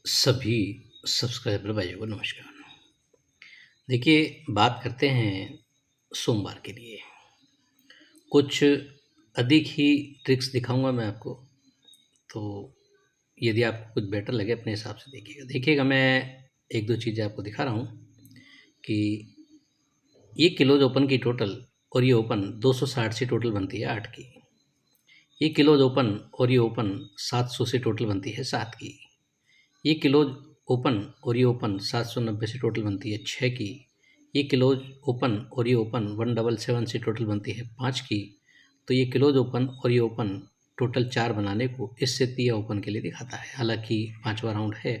सभी सब्सक्राइबर भाइयों को नमस्कार। देखिए, बात करते हैं सोमवार के लिए। कुछ अधिक ही ट्रिक्स दिखाऊँगा मैं आपको, तो यदि आपको कुछ बेटर लगे अपने हिसाब से देखिएगा। देखिएगा, मैं 1-2 चीज़ें आपको दिखा रहा हूँ कि ये क्लोज़ ओपन की टोटल और ये ओपन 260 से टोटल बनती है 8 की। ये क्लोज़ ओपन और ये ओपन 700 से टोटल बनती है 7 की। ये क्लोज ओपन और ये ओपन 790 से टोटल बनती है 6 की। ये क्लोज ओपन और ये ओपन 177 से टोटल बनती है 5 की। तो ये क्लोज ओपन और ये ओपन टोटल 4 बनाने को इससे तिया ओपन के लिए दिखाता है। हालांकि 5वां राउंड है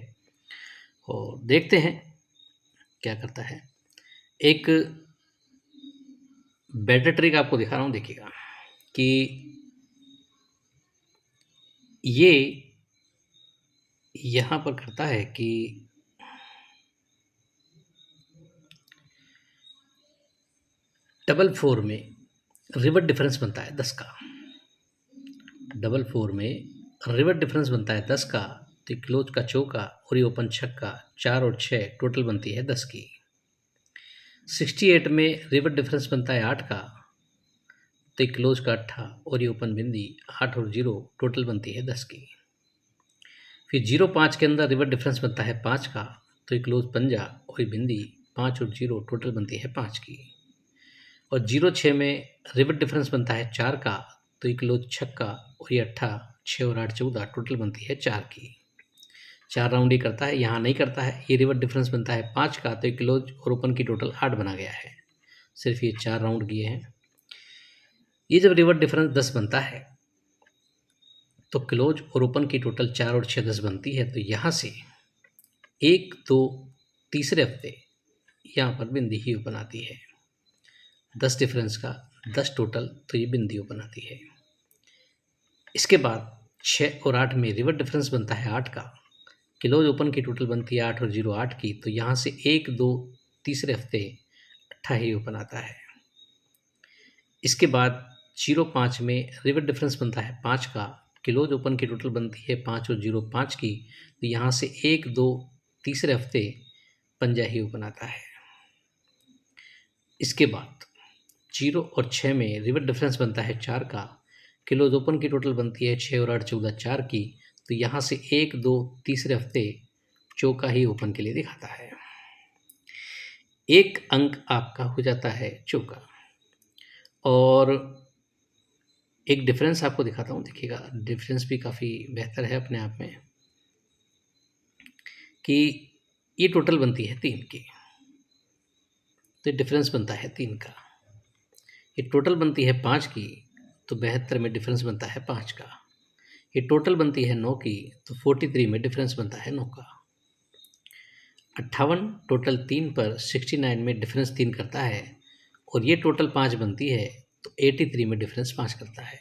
और देखते हैं क्या करता है। एक बेटर ट्रिक आपको दिखा रहा हूँ, देखिएगा कि ये यहाँ पर करता है कि डबल फोर में रिवर्स डिफरेंस बनता है 10 का। डबल फोर में रिवर्स डिफरेंस बनता है 10 का। तो क्लोज का चौका और ये ओपन छक्का, 4 और 6 टोटल बनती है 10 की। 68 में रिवर्स डिफरेंस बनता है 8 का। तो क्लोज का अट्ठा और ये ओपन बिंदी 8 और 0 टोटल बनती है 10 की। फिर 05 के अंदर रिवर्स डिफरेंस बनता है 5 का। तो ये क्लोज पंजा और ये बिंदी 5 और 0 टोटल बनती है 5 की। और 06 में रिवर्स डिफरेंस बनता है 4 का। तो ये क्लोज छक्का और ये अट्ठा, 6 और 8 14 टोटल बनती है 4 की। 4 राउंड ही करता है, यहाँ नहीं करता है। ये रिवर्स डिफरेंस बनता है 5 का। तो ये क्लोज और ओपन की टोटल 8 बना गया है। सिर्फ ये 4 राउंड किए हैं। ये जब रिवर्स डिफरेंस 10 बनता है तो क्लोज और ओपन की टोटल 4 और 6 10 बनती है। तो यहाँ से 1 2 तीसरे हफ्ते यहाँ पर बिंदी ही ओपन आती है। 10 डिफरेंस का 10 टोटल, तो ये बिंदी ओपन आती है। इसके बाद 6 और 8 में रिवर्स डिफरेंस बनता है 8 का। क्लोज ओपन की टोटल बनती है 8 और 0 8 की। तो यहाँ से 1 2 तीसरे हफ्ते अट्ठा ही ओपन आता है। इसके बाद 05 में रिवर्स डिफरेंस बनता है 5 का। क्लोज ओपन की टोटल बनती है 5 और 0 5 की। तो यहाँ से 1 2 तीसरे हफ्ते पंजा ही ओपन आता है। इसके बाद 0 और 6 में रिवर्स डिफरेंस बनता है 4 का। क्लोज ओपन की टोटल बनती है 6 और 8 14 4 की। तो यहाँ से 1 2 तीसरे हफ्ते चौका ही ओपन के लिए दिखाता है। एक अंक आपका हो जाता है चौका। और एक डिफरेंस आपको दिखाता हूँ, देखिएगा डिफरेंस भी काफ़ी बेहतर है अपने आप में, कि ये टोटल बनती है 3 की। तो डिफरेंस बनता है 3 का। ये टोटल बनती है 5 की। तो 72 में डिफरेंस बनता है 5 का। ये टोटल बनती है 9 की। तो 43 में डिफरेंस बनता है 9 का। 58 टोटल 3 पर 69 में डिफरेंस 3 करता है। और ये टोटल 5 बनती है। तो 83 में डिफरेंस 5 करता है।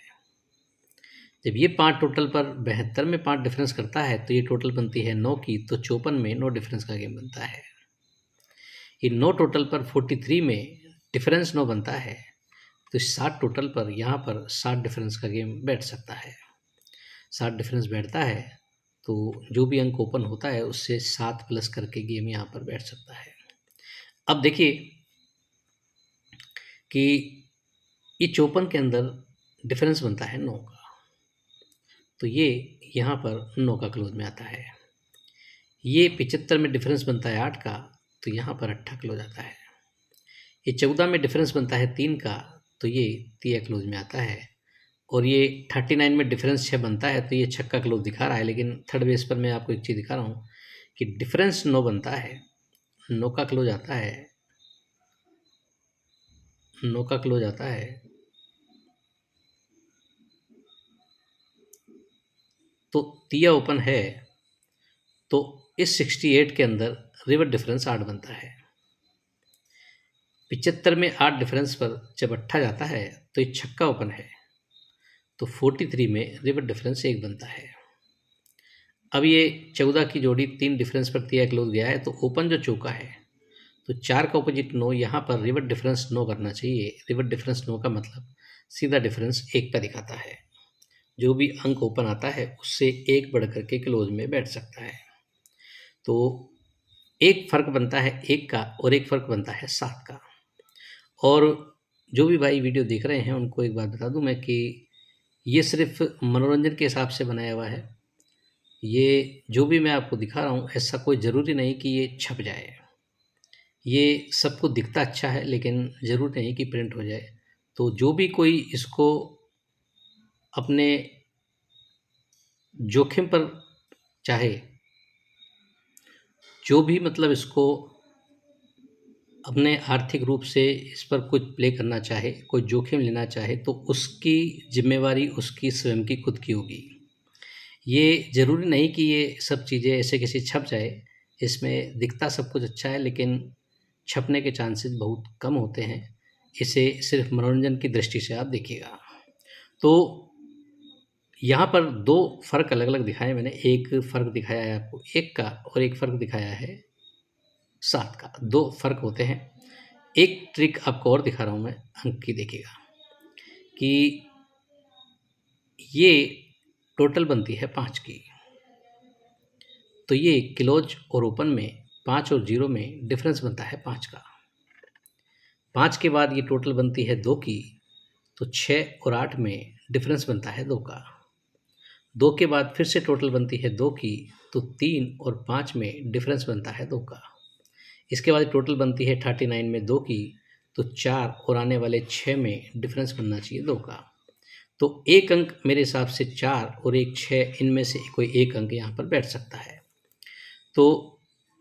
जब ये 5 टोटल पर 72 में 5 डिफरेंस करता है तो ये टोटल बनती है 9 की। तो 54 में 9 डिफरेंस का गेम बनता है। ये 9 टोटल पर 43 में डिफरेंस 9 बनता है। तो 7 टोटल पर यहाँ पर 7 डिफरेंस का गेम बैठ सकता है। 7 डिफरेंस बैठता है तो जो भी अंक ओपन होता है उससे 7 प्लस करके गेम यहाँ पर बैठ सकता है। अब देखिए कि ये 54 के अंदर डिफरेंस बनता है 9 का। तो ये यहाँ पर 9 का क्लोज में आता है। ये 75 में डिफरेंस बनता है 8 का। तो यहाँ पर 8 क्लोज आता है। ये 14 में डिफरेंस बनता है 3 का। तो ये तिया क्लोज में आता है। और ये 39 में डिफरेंस 6 बनता है। तो ये छक्का क्लोज दिखा रहा है। लेकिन थर्ड बेस पर मैं आपको एक चीज़ दिखा रहा हूँ कि डिफरेंस 9 बनता है, 9 का क्लोज आता है, 9 का क्लोज आता है। तो तिया ओपन है। तो इस 68 के अंदर रिवर्स डिफरेंस 8 बनता है। 75 में 8 डिफरेंस पर जब अट्ठा जाता है तो ये छक्का ओपन है। तो 43 में रिवर्स डिफरेंस 1 बनता है। अब ये 14 की जोड़ी 3 डिफरेंस पर तिया क्लोज गया है। तो ओपन जो चौका है, तो 4 का अपोजिट 9, यहाँ पर रिवर्स डिफरेंस 9 करना चाहिए। रिवर्स डिफरेंस 9 का मतलब सीधा डिफरेंस 1 का दिखाता है। जो भी अंक ओपन आता है उससे 1 बढ़ करके क्लोज में बैठ सकता है। तो एक फ़र्क बनता है 1 का और एक फ़र्क बनता है 7 का। और जो भी भाई वीडियो देख रहे हैं उनको एक बात बता दूँ मैं कि ये सिर्फ़ मनोरंजन के हिसाब से बनाया हुआ है। ये जो भी मैं आपको दिखा रहा हूँ ऐसा कोई ज़रूरी नहीं कि ये छप जाए। ये सबको दिखता अच्छा है लेकिन ज़रूरी नहीं कि प्रिंट हो जाए। तो जो भी कोई इसको अपने जोखिम पर चाहे, जो भी मतलब इसको अपने आर्थिक रूप से इस पर कुछ प्ले करना चाहे, कोई जोखिम लेना चाहे तो उसकी ज़िम्मेवारी उसकी स्वयं की खुद की होगी। ये ज़रूरी नहीं कि ये सब चीज़ें ऐसे-कैसे छप जाए, इसमें दिखता सब कुछ अच्छा है लेकिन छपने के चांसेस बहुत कम होते हैं। इसे सिर्फ़ मनोरंजन की दृष्टि से आप देखिएगा। तो यहाँ पर 2 फ़र्क अलग-अलग दिखाए मैंने, एक फ़र्क दिखाया है आपको 1 का और एक फ़र्क दिखाया है 7 का, 2 फ़र्क होते हैं। एक ट्रिक आपको और दिखा रहा हूँ मैं अंक की देखिएगा, कि ये टोटल बनती है 5 की। तो ये क्लोज और ओपन में 5 और 0 में डिफ़रेंस बनता है 5 का। 5 के बाद ये टोटल बनती है 2 की, तो 6 और 8 में डिफ़रेंस बनता है 2 का। 2 के बाद फिर से टोटल बनती है 2 की, तो 3 और 5 में डिफ़रेंस बनता है 2 का। इसके बाद टोटल बनती है 39 में 2 की, तो 4 और आने वाले 6 में डिफ़रेंस बनना चाहिए 2 का। तो एक अंक मेरे हिसाब से 4 और एक 6 इनमें से कोई एक अंक यहाँ पर बैठ सकता है। तो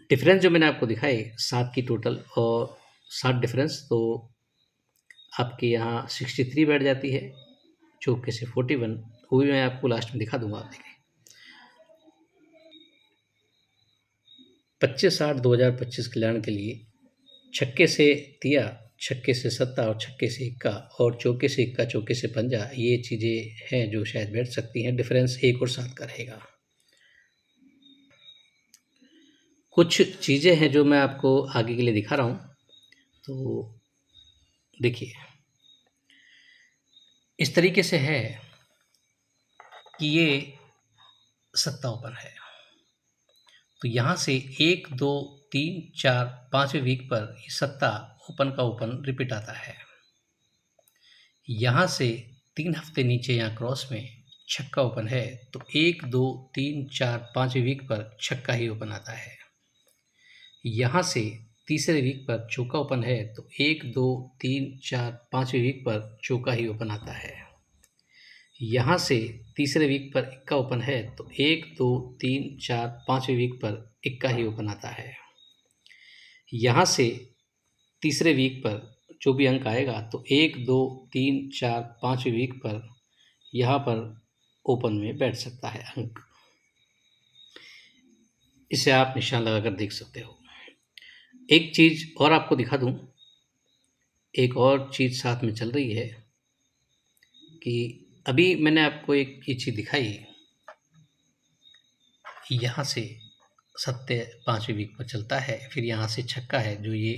डिफ़रेंस जो मैंने आपको दिखाए 7 की टोटल और 7 डिफ़रेंस, तो आपके यहाँ 63 बैठ जाती है, चौके से 41, वो भी मैं आपको लास्ट में दिखा दूँगा, आप देखें। 25-8 2025 कल्याण के लिए छक्के से तिया, छक्के से सत्ता और छक्के से इक्का और चौके से इक्का, चौके से पंजा, ये चीज़ें हैं जो शायद बैठ सकती हैं। डिफ़रेंस 1 और 7 का रहेगा। कुछ चीज़ें हैं जो मैं आपको आगे के लिए दिखा रहा हूँ, तो देखिए, इस तरीके से है कि ये सत्ता ओपन है। तो यहाँ से 1, 2, 3, 4, 5वें वीक पर ये सत्ता ओपन का ओपन रिपीट आता है। यहाँ से 3 हफ्ते नीचे यहाँ क्रॉस में छक्का ओपन है, तो 1, 2, 3, 4, 5वें वीक पर छक्का ही ओपन आता है। यहाँ से तीसरे वीक पर चौका ओपन है, तो 1, 2, 3, 4, 5वें वीक पर चौका ही ओपन आता है। यहाँ से तीसरे वीक पर इक्का ओपन है, तो 1, 2, 3, 4, 5वें वीक पर इक्का ही ओपन आता है। यहाँ से तीसरे वीक पर जो भी अंक आएगा, तो 1, 2, 3, 4, 5वें वीक पर यहाँ पर ओपन में बैठ सकता है अंक। इसे आप निशान लगाकर देख सकते हो। एक चीज़ और आपको दिखा दूँ, एक और चीज़ साथ में चल रही है कि अभी मैंने आपको एक ये चीज़ दिखाई, यहाँ से सत्ते 5वें वीक पर चलता है, फिर यहाँ से छक्का है जो ये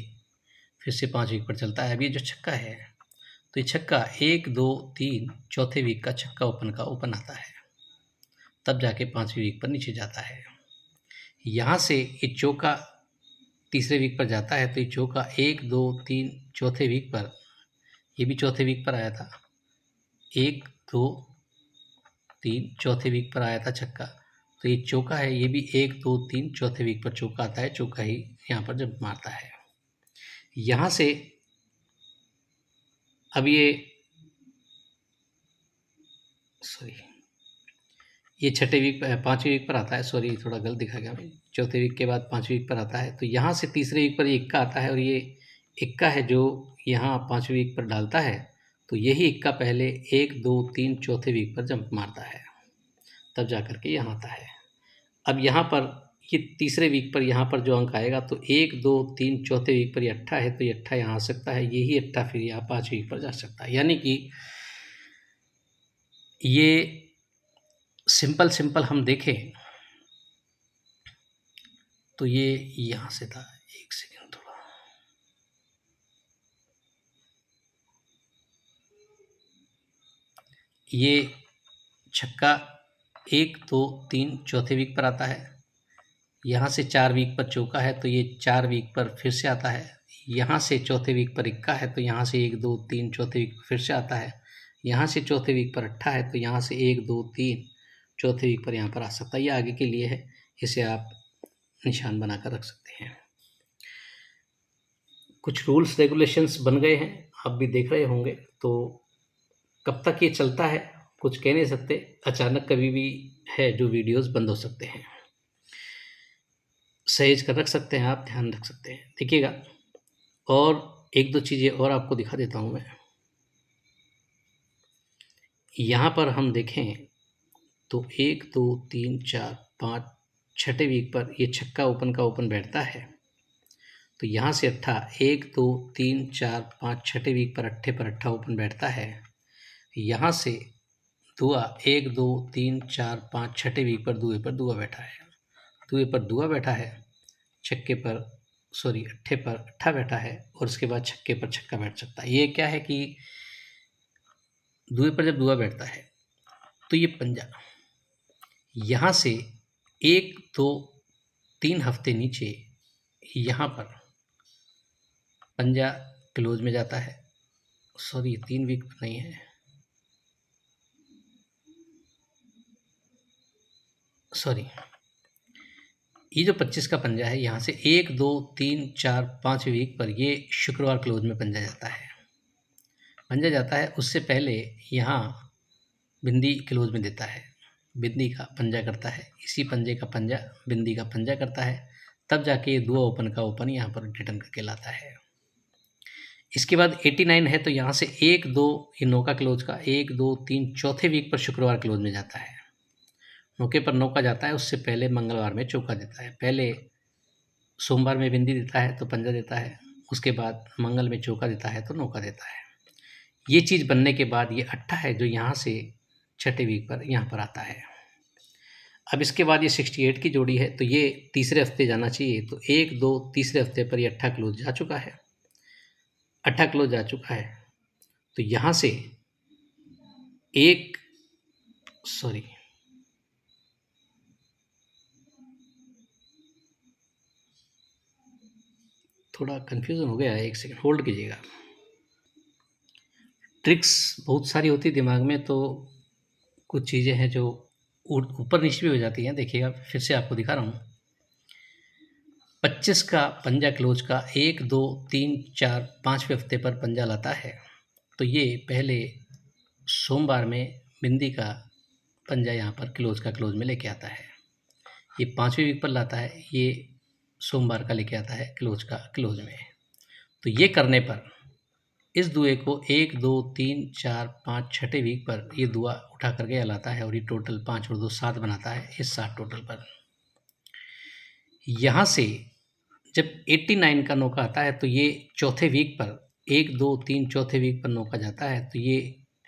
फिर से 5 वीक पर चलता है। अब ये जो छक्का है, तो ये छक्का 1, 2, 3 चौथे वीक का छक्का ओपन का ओपन आता है, तब जाके 5वीं वीक पर नीचे जाता है। यहाँ से ये चौका तीसरे वीक पर जाता है, तो ये चौका 1, 2, 3 चौथे वीक पर, ये भी चौथे वीक पर आया था। 1, 2, 3 चौथे वीक पर आया था छक्का, तो ये चौका है, ये भी 1, 2, 3 चौथे वीक पर चौका आता है, चौका ही यहाँ पर जंप मारता है। यहाँ से अब ये सॉरी, ये छठे वीक 5वें वीक पर आता है, सॉरी थोड़ा गलत दिखा गया मैं, चौथे वीक के बाद 5वें वीक पर आता है, तो यहाँ से तीसरे वीक पर ये इक्का आता है और ये इक्का है जो यहाँ 5वें वीक पर डालता है, तो यही इक्का पहले 1, 2, 3 चौथे वीक पर जंप मारता है, तब जा कर के यहाँ आता है। अब यहाँ पर ये तीसरे वीक पर यहाँ पर जो अंक आएगा, तो 1, 2, 3 चौथे वीक पर ये अट्ठा है, तो ये अट्ठा यहाँ आ सकता है, यही अट्ठा फिर यहाँ 5वें वीक पर जा सकता है। यानी कि ये सिंपल हम देखें तो ये यहाँ से था, एक सेकंड थोड़ा, ये छक्का 1, 2, 3 चौथे वीक पर आता है, यहाँ से 4 वीक पर चौका है तो ये 4 वीक पर फिर से आता है। यहाँ से चौथे वीक पर इक्का है तो यहाँ से 1 2 3 चौथे वीक पर फिर से आता है। यहाँ से चौथे वीक पर अट्ठा है तो यहाँ से 1 2 3 चौथे वीक पर यहाँ पर आ सकता है। ये आगे के लिए है, इसे आप निशान बनाकर रख सकते हैं। कुछ रूल्स रेगुलेशंस बन गए हैं, आप भी देख रहे होंगे। तो कब तक ये चलता है कुछ कह नहीं सकते, अचानक कभी भी है जो वीडियोस बंद हो सकते हैं। सहेज कर रख सकते हैं, आप ध्यान रख सकते हैं, देखिएगा। और एक दो चीज़ें और आपको दिखा देता हूँ मैं। यहाँ पर हम देखें तो 1 2 3 4 5 छठे वीक पर ये छक्का ओपन का ओपन बैठता है। तो यहाँ से अट्ठा 1 2 3 4 5 छठे वीक पर अट्ठा ओपन बैठता है। यहाँ से दुआ 1 2 3 4 5 छठे वीक पर दुए पर दुआ बैठा है। दुए पर दुआ बैठा है, छक्के पर अट्ठे पर अट्ठा बैठा है और उसके बाद छक्के पर छक्का बैठ सकता है। ये क्या है कि दुए पर जब दुआ बैठता है तो ये पंजा यहाँ से 1 2 3 हफ्ते नीचे यहाँ पर पंजा क्लोज में जाता है। 3 वीक नहीं है, ये जो 25 का पंजा है यहाँ से 1 2 3 4 5 वीक पर ये शुक्रवार क्लोज में पंजा जाता है। उससे पहले यहाँ बिंदी क्लोज में देता है, बिंदी का पंजा करता है, इसी पंजे का पंजा बिंदी का पंजा करता है, तब जाके ये दुआ ओपन का ओपन यहाँ पर रिटर्न करके लाता है। इसके बाद 89 है तो यहाँ से 1 2 ये नौका क्लोज का 1 2 3 चौथे वीक पर शुक्रवार क्लोज में जाता है। नौके पर नौका जाता है, उससे पहले मंगलवार में चौका देता है। पहले सोमवार में बिंदी देता है तो पंजा देता है, उसके बाद मंगल में चौका देता है तो नौका देता है। ये चीज़ बनने के बाद ये अट्ठा है जो यहाँ से छठे वीक पर यहाँ पर आता है। अब इसके बाद ये 68 की जोड़ी है तो ये तीसरे हफ्ते जाना चाहिए। तो 1 2 तीसरे हफ्ते पर ये अट्ठा क्लोज जा चुका है, तो यहाँ से थोड़ा कन्फ्यूज़न हो गया है, एक सेकंड होल्ड कीजिएगा। ट्रिक्स बहुत सारी होती दिमाग में, तो कुछ चीज़ें हैं जो ऊपर नीचे भी हो जाती हैं। देखिएगा, फिर से आपको दिखा रहा हूँ। 25 का पंजा क्लोज का 1 2 3 4 5वें हफ्ते पर पंजा लाता है तो ये पहले सोमवार में बिंदी का पंजा यहाँ पर क्लोज का क्लोज में लेके आता है। ये 5वें वीक पर लाता है, ये सोमवार का लेके आता है क्लोज का क्लोज में। तो ये करने पर इस दुए को 1 2 3 4 5 छठे वीक पर ये दुआ उठा करके लाता है और ये टोटल 5 और 2 7 बनाता है। इस 7 टोटल पर यहाँ से जब 89 का नौका आता है तो ये चौथे वीक पर 1 2 3 चौथे वीक पर नौका जाता है। तो ये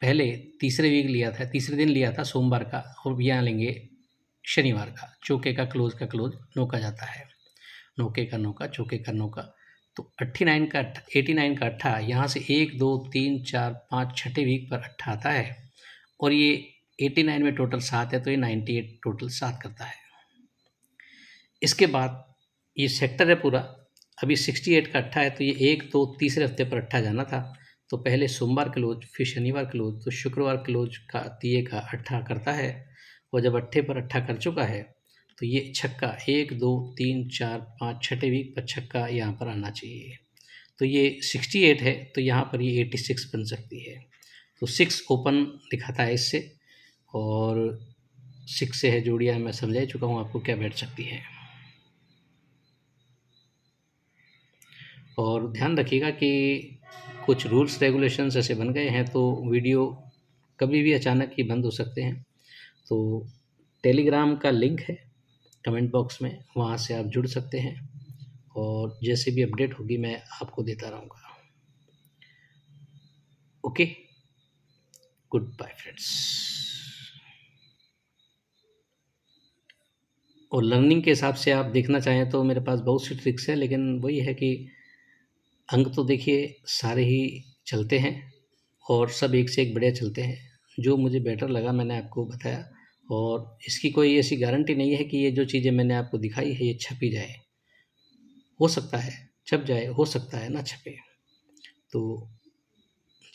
पहले तीसरे दिन लिया था सोमवार का, और यहाँ लेंगे शनिवार का। चौके का क्लोज नौका जाता है, नौके का नौका, चौके का नौका। तो 89 का अट्ठा यहाँ से 1 2 3 4 5 छठे वीक पर अट्ठा आता है और ये 89 में टोटल 7 है तो ये 98 टोटल 7 करता है। इसके बाद ये सेक्टर है पूरा। अभी 68 का अट्ठा है तो ये 1 2 तीसरे हफ्ते पर अट्ठा जाना था, तो पहले सोमवार क्लोज, फिर शनिवार क्लोज, तो शुक्रवार क्लोज का तिये का अट्ठा करता है। और जब अट्ठे पर अट्ठा कर चुका है तो ये छक्का 1 2 3 4 5 छठे वीक पर छक्का यहाँ पर आना चाहिए। तो ये 68 है तो यहाँ पर ये 86 बन सकती है। तो 6 ओपन दिखाता है इससे, और 6 से है जोड़ियाँ मैं समझा चुका हूँ आपको क्या बैठ सकती है। और ध्यान रखिएगा कि कुछ रूल्स रेगुलेशंस ऐसे बन गए हैं तो वीडियो कभी भी अचानक ही बंद हो सकते हैं। तो टेलीग्राम का लिंक है कमेंट बॉक्स में, वहाँ से आप जुड़ सकते हैं और जैसे भी अपडेट होगी मैं आपको देता रहूँगा। Okay, goodbye friends. और लर्निंग के हिसाब से आप देखना चाहें तो मेरे पास बहुत सी ट्रिक्स है, लेकिन वही है कि अंक तो देखिए सारे ही चलते हैं और सब एक से एक बढ़िया चलते हैं। जो मुझे बेटर लगा मैंने आपको बताया, और इसकी कोई ऐसी गारंटी नहीं है कि ये जो चीज़ें मैंने आपको दिखाई है ये छप ही जाए। हो सकता है छप जाए, हो सकता है ना छपे। तो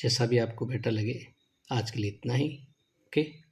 जैसा भी आपको बेटर लगे, आज के लिए इतना ही। ओके।